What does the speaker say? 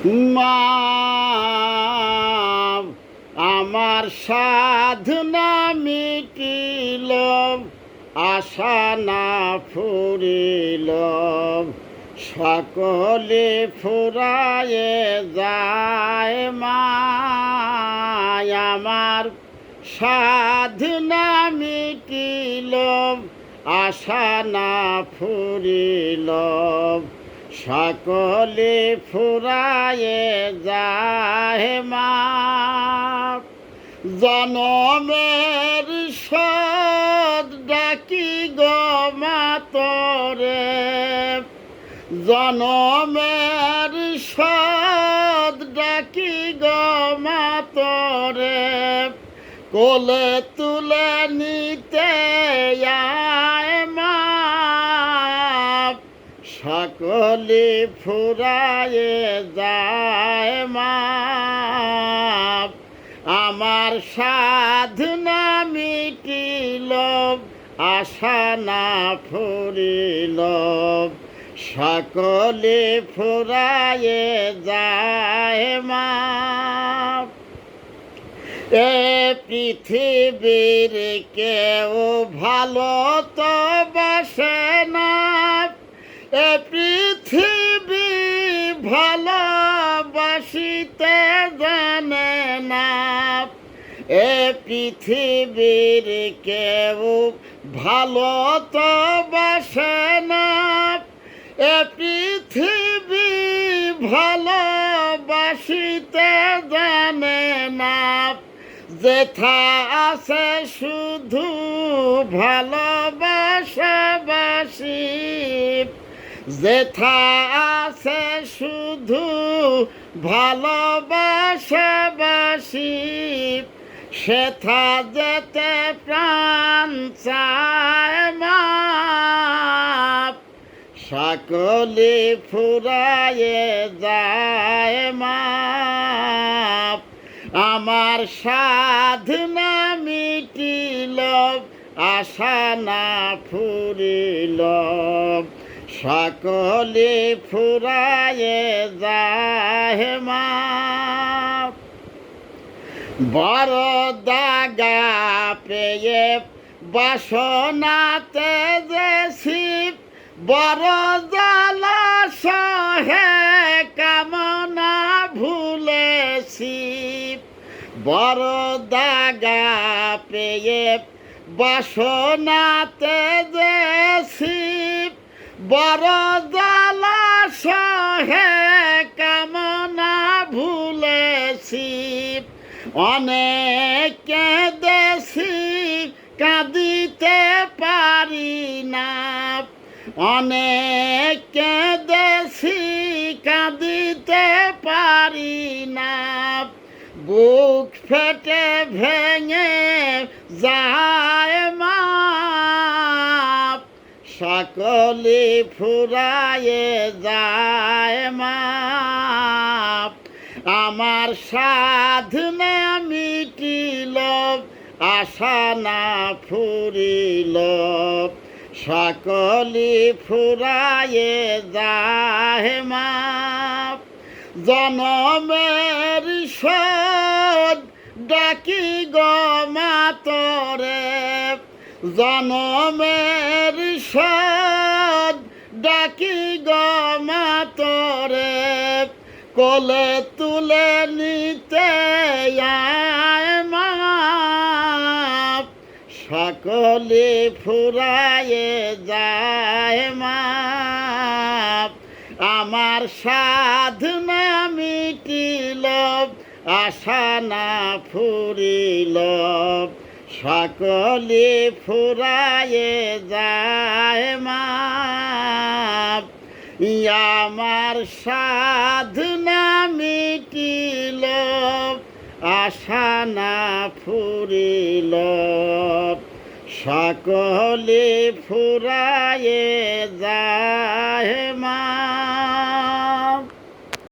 মা আমার সাধনা মিটিল, আশা না ফুরিল, সকলে ফুরায়ে যায় মা আমার সাধনা মিটিল, আশা না ফুরিল, সকলে ফুরায়ে যায় মা জনমের সদ ডাকি গো মা তোরে, জনমের সদ ডাকি গো মা তোরে, কোলে তুলে নিতে আয় মা সকলে ফুরায়ে যায় মা আমার সাধনা মিটিল, আশা না ফুরিল, সকলে ফুরায়ে যায় মা এ পৃথিবীর কেউ ভালো তো বাসে না, এ পৃথিবী ভালোবাসিতে জানে না, এ পৃথিবীর কেউ ভালো তো বাসে না, এ পৃথিবী ভালোবাসিতে জানে না, যেথা আছে শুধু ভালোবাসাবাসি, যেথা আছে শুধু ভালোবাসাবাসি, সেথা যেতে প্রাণ চায় মা সকলে ফুরায়ে যায় মা আমার সাধনা মিটিল, আশা না ফুরিল, সকলে ফুরায়ে যায় মা বড় দাগা পেয়ে বাসনাতে যেছি, বড় জ্বালা সহে কামনা ভুলেছি, বড় দাগা পেয়ে বাসনাতে যেছি, বড় জ্বালা সহে কামনা ভুলেছি, অনেক কেঁদেছি কাঁদিতে পারি না, অনেক কেঁদেছি কাঁদিতে পারি না, বুক ফেটে ভেঙে যায় মা সকলে ফুরায়ে যায় মা আমার সাধনা মিটিল, আশা না ফুরিল, সকলে ফুরায়ে যায় মা জনমের শোধ ডাকি গো মা তোরে, জনমের শোধ ডাকি গো মা তোরে, কোলে তুলে নিতে আয় মা সকলে ফুরায়ে যায় মা আমার সাধনা মিটিল, আশা না ফুরিল, সকলে ফুরায়ে যায় মা আমার সাধনা মিটিল, আশা না ফুরিল, সকলে ফুরায়ে যায় মা।